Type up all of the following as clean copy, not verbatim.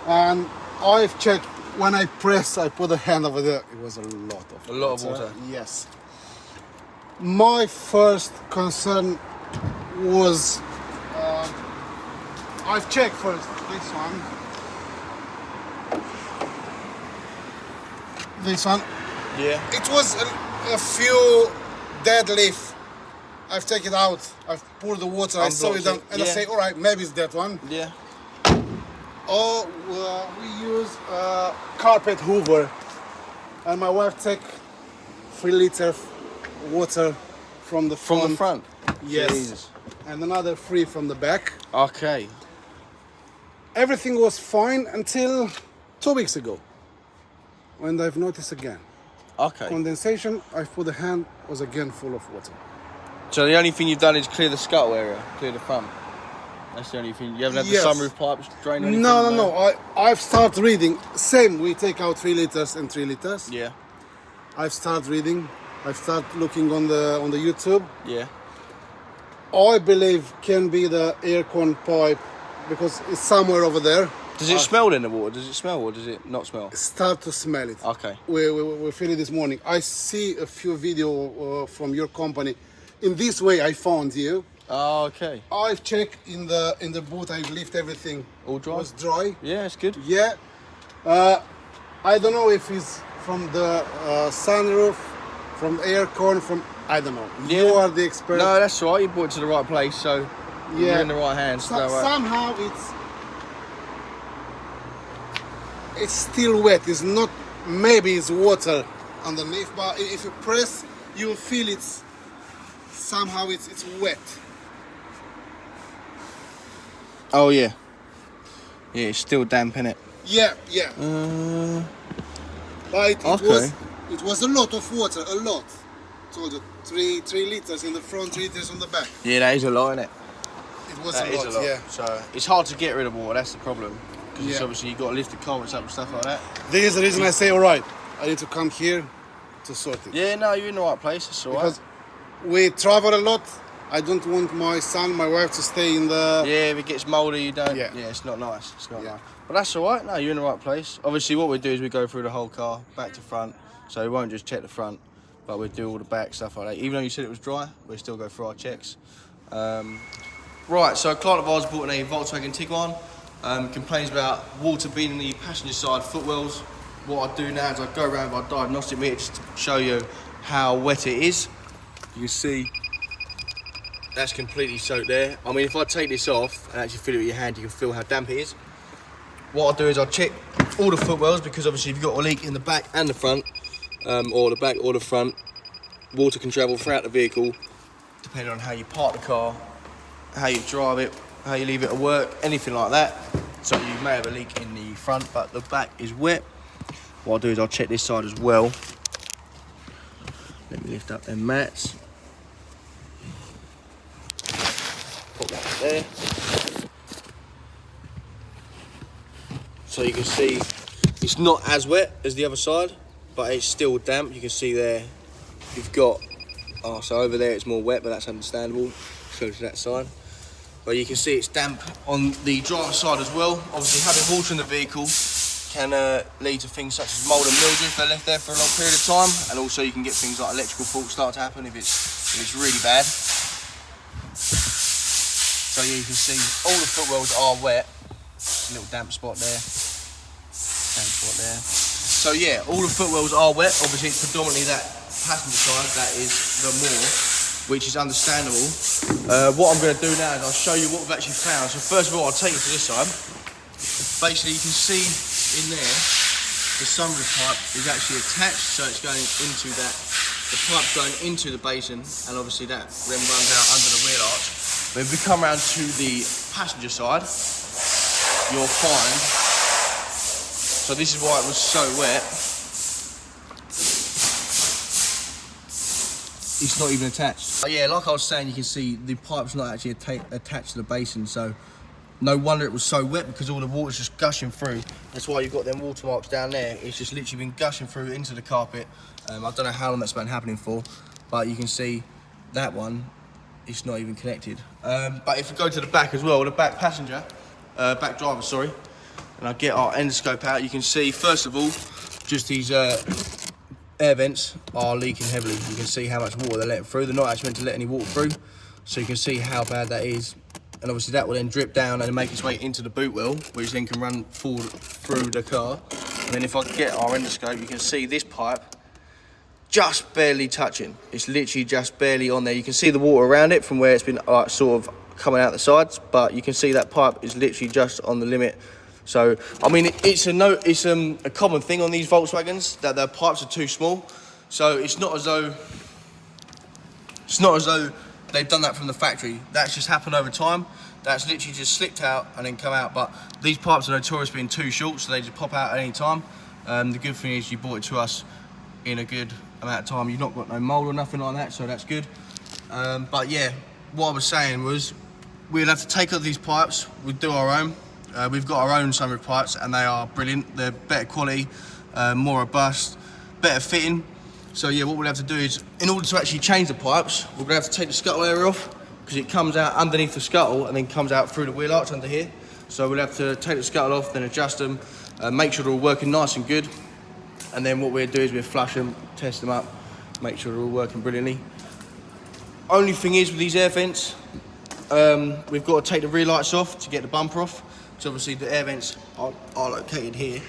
And I've checked, when I press, I put a hand over there, it was a lot of water. Yes. My first concern was, I've checked first this one. This one. Yeah. It was a few dead leaf. I've taken it out. I've poured the water. I saw it down, and I say, all right, maybe it's that one. Yeah. Or we use carpet hoover, and my wife take 3 liters water from the front. From the front. Yes. Jesus. And another 3 from the back. Okay. Everything was fine until 2 weeks ago, when I've noticed again. Okay. Condensation. I put the hand, was again full of water. So the only thing you've done is clear the scuttle area, clear the front. That's the only thing. You haven't had the sunroof pipes drain or anything? No. I've started reading. Same, we take out 3 liters and 3 liters. Yeah. I've started reading. I've started looking on the YouTube. Yeah. I believe can be the air con pipe, because it's somewhere over there. Does it smell in the water? Does it smell or does it not smell? Start to smell it. Okay. We feel it this morning. I see a few videos from your company. In this way, I found you. Oh, okay. I've checked in the boot. I've lifted everything. All dry? It was dry. Yeah, it's good. Yeah. I don't know if it's from the sunroof, from air con, I don't know. Yeah. You are the expert. No, that's all right. You brought it to the right place, so you're in the right hands. Somehow it's still wet. It's not. Maybe it's water underneath, but if you press, you will feel it's somehow it's wet. Oh yeah. Yeah, it's still damp, innit? Yeah. But it was a lot of water, a lot. So the 3 liters in the front, 3 liters on the back. Yeah, that is a lot, innit? It was a lot, yeah. So it's hard to get rid of water. That's the problem. Because obviously you've got to lift the carpets up and stuff like that. This is the reason I say, all right, I need to come here to sort it. Yeah, no, you're in the right place. It's all right. Because we travel a lot. I don't want my son, my wife to stay in the... Yeah, if it gets mouldy, you don't... Yeah, it's not nice. It's not nice. But that's all right. No, you're in the right place. Obviously, what we do is we go through the whole car, back to front. So we won't just check the front, but we do all the back stuff like that. Even though you said it was dry, we still go through our checks. Right, so a client of ours bought a Volkswagen Touareg. Complains about water being in the passenger side footwells. What I do now is I go around with our diagnostic meter just to show you how wet it is. You can see that's completely soaked there. I mean, if I take this off and actually feel it with your hand, you can feel how damp it is. What I do is I check all the footwells, because obviously if you've got a leak in the back and the front, or the back or the front, water can travel throughout the vehicle, depending on how you park the car, how you drive it, how you leave it at work, anything like that. So you may have a leak in the front, but the back is wet. What I'll do is I'll check this side as well. Let me lift up them mats. Put that there. So you can see it's not as wet as the other side, but it's still damp. You can see there you've got, so over there it's more wet, but that's understandable. Let's go to that side. But you can see it's damp on the driver's side as well. Obviously having water in the vehicle can lead to things such as mould and mildew if they're left there for a long period of time, and also you can get things like electrical faults start to happen if it's really bad. So yeah, you can see all the footwells are wet. Just a little damp spot there. Damp spot there. So yeah, all the footwells are wet. Obviously it's predominantly that passenger side that is the more, which is understandable. What I'm going to do now is I'll show you what we've actually found. So first of all, I'll take you to this side. Basically you can see in there, the sunroof pipe is actually attached, so it's going into that, the pipe's going into the basin, and obviously that then runs out under the wheel arch. But if we come around to the passenger side, you'll find, so this is why it was so wet, it's not even attached. But yeah, like I was saying, you can see the pipe's not actually attached to the basin, so no wonder it was so wet, because all the water's just gushing through. That's why you've got them watermarks down there. It's just literally been gushing through into the carpet. I don't know how long that's been happening for, but you can see that one, it's not even connected. But if we go to the back as well, the back passenger, back driver, sorry, and I get our endoscope out, you can see, first of all, just these air vents are leaking heavily. You can see how much water they're letting through. They're not actually meant to let any water through, so you can see how bad that is. And obviously that will then drip down and make its way into the boot well, which then can run forward through the car. And then if I get our endoscope, you can see this pipe just barely touching. It's literally just barely on there. You can see the water around it from where it's been sort of coming out the sides, but you can see that pipe is literally just on the limit. So, I mean, it's a common thing on these Volkswagens that their pipes are too small. So it's not as though they've done that from the factory. That's just happened over time. That's literally just slipped out and then come out. But these pipes are notorious for being too short, so they just pop out at any time. The good thing is you bought it to us in a good amount of time. You've not got no mould or nothing like that, so that's good. But yeah, what I was saying was we'll have to take up these pipes. We'll do our own. We've got our own sunroof pipes and they are brilliant. They're better quality, more robust, better fitting. So yeah, what we'll have to do is, in order to actually change the pipes, we're gonna have to take the scuttle area off because it comes out underneath the scuttle and then comes out through the wheel arch under here. So we'll have to take the scuttle off, then adjust them, make sure they're all working nice and good. And then what we'll do is we'll flush them, test them up, make sure they're all working brilliantly. Only thing is with these air vents, we've got to take the rear lights off to get the bumper off. So obviously the air vents are located here,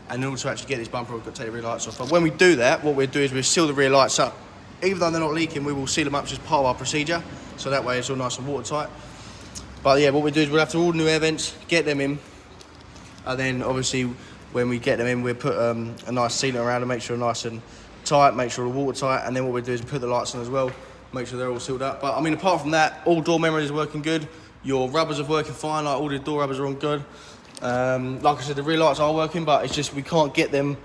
and in order to actually get this bumper, we've got to take the rear lights off. But when we do that, what we'll do is we'll seal the rear lights up. Even though they're not leaking, we will seal them up as part of our procedure, so that way it's all nice and watertight. But yeah, what we do is we'll have to order new air vents, get them in, and then obviously when we get them in, we'll put a nice sealant around them, make sure they're nice and tight, make sure they're watertight, and then what we'll do is put the lights on as well, make sure they're all sealed up. But I mean, apart from that, all door memories are working good. Your rubbers are working fine, like all the door rubbers are on good. Like I said, the rear lights are working, but it's just we can't get them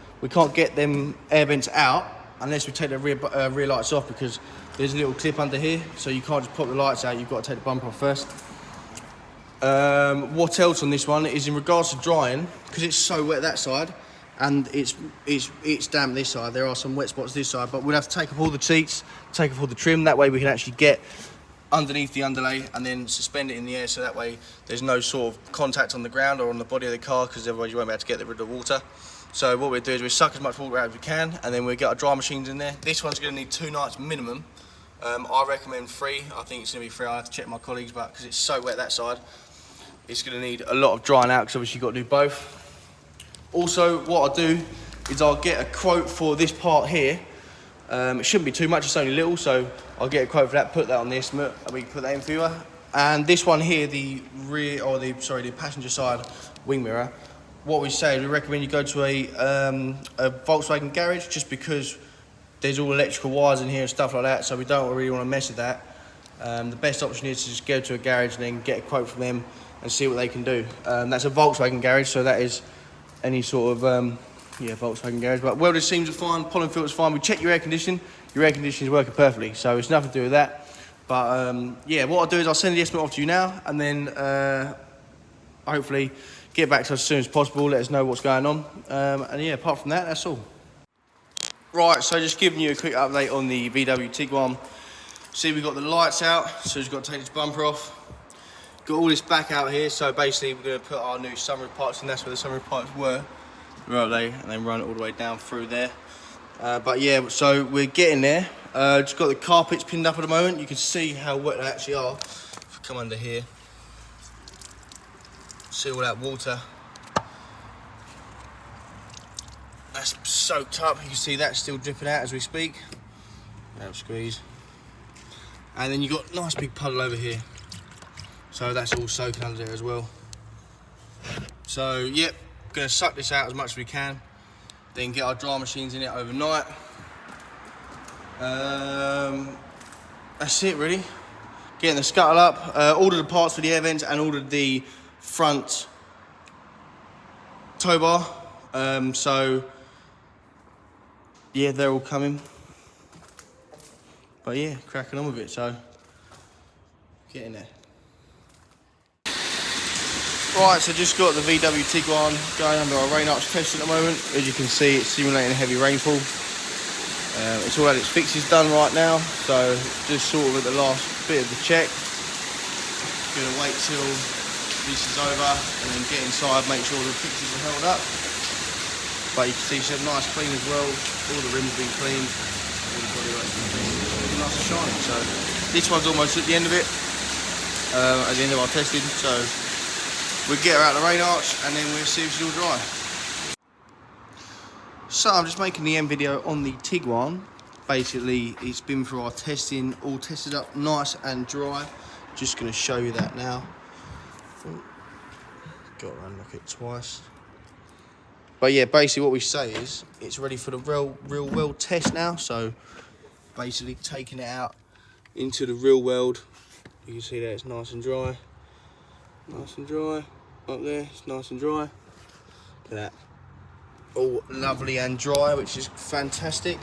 air vents out unless we take the rear lights off, because there's a little clip under here, so you can't just pop the lights out, you've got to take the bumper off first. What else on this one is in regards to drying, because it's so wet that side and it's damp this side, there are some wet spots this side, but we'll have to take off all the seats, take off all the trim, that way we can actually get underneath the underlay and then suspend it in the air, so that way there's no sort of contact on the ground or on the body of the car, because otherwise you won't be able to get rid of the water. So what we'll do is we'll suck as much water out as we can, and then we'll get our dry machines in there. This one's going to need 2 nights minimum. I recommend 3. I think it's going to be 3. I have to check my colleagues, but because it's so wet that side, it's going to need a lot of drying out, because obviously you've got to do both. Also, what I'll do is I'll get a quote for this part here. It shouldn't be too much, it's only little, so I'll get a quote for that, put that on the estimate, and we can put that in for you. And this one here, the the passenger side wing mirror, what we say is we recommend you go to a Volkswagen garage, just because there's all electrical wires in here and stuff like that, so we don't really want to mess with that. The best option is to just go to a garage and then get a quote from them and see what they can do. That's a Volkswagen garage, so that is any sort of Volkswagen garage. But welded seams are fine, pollen filter's fine. We check your air conditioning is working perfectly, so it's nothing to do with that. But yeah, what I'll do is I'll send the estimate off to you now, and then hopefully get back to us as soon as possible, let us know what's going on. And yeah, apart from that, that's all. Right, so just giving you a quick update on the VW Tiguan. See, we've got the lights out, so we've got to take this bumper off. Got all this back out here, so basically we're going to put our new sunroof pipes in. That's where the sunroof pipes were. Right there, and then run it all the way down through there. But yeah, so we're getting there. Just got the carpets pinned up at the moment. You can see how wet they actually are. If we come under here, see all that water. That's soaked up. You can see that still dripping out as we speak. Now squeeze. And then you've got a nice big puddle over here. So that's all soaking under there as well. So yep, gonna suck this out as much as we can. Then get our dry machines in it overnight. That's it really. Getting the scuttle up, ordered the parts for the air vents and ordered the front tow bar. So yeah, they're all coming. But yeah, cracking on with it, so getting there. Right, so just got the VW Tiguan going under our rain arch test at the moment. As you can see, it's simulating heavy rainfall. It's all had its fixes done right now, so just sort of at the last bit of the check. Gonna wait till this is over, and then get inside, make sure the fixtures are held up. But you can see she had nice clean as well. All the rims have been cleaned. All the bodywork's been cleaned. It's nice and shiny. So this one's almost at the end of it. At the end of our testing. So we'll get her out of the rain arch, and then we'll see if she's all dry. So I'm just making the end video on the Tiguan. Basically, it's been through our testing, all tested up nice and dry. Just going to show you that now. Got to unlock it twice. But yeah, basically what we say is it's ready for the real world test now. So basically taking it out into the real world. You can see that it's nice and dry. Nice and dry. Up there, it's nice and dry. Look at that. All lovely and dry, which is fantastic.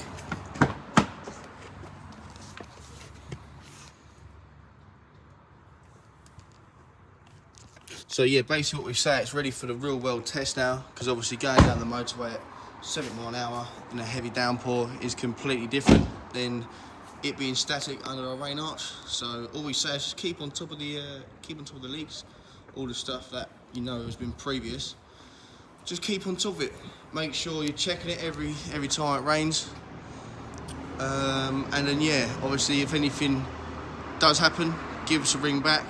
So yeah, basically what we say, it's ready for the real world test now, because obviously going down the motorway at 70 miles an hour in a heavy downpour is completely different than it being static under a rain arch. So all we say is just keep on top of the leaks, all the stuff that you know has been previous. Just keep on top of it. Make sure you're checking it every time it rains. And then yeah, obviously if anything does happen, give us a ring back.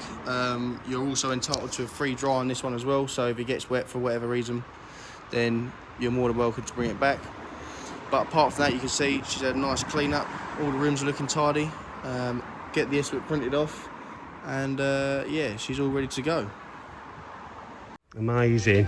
You're also entitled to a free dry on this one as well, so if it gets wet for whatever reason, then you're more than welcome to bring it back. But apart from that, you can see she's had a nice clean up, all the rims are looking tidy. Get the estimate printed off, and yeah, she's all ready to go. Amazing.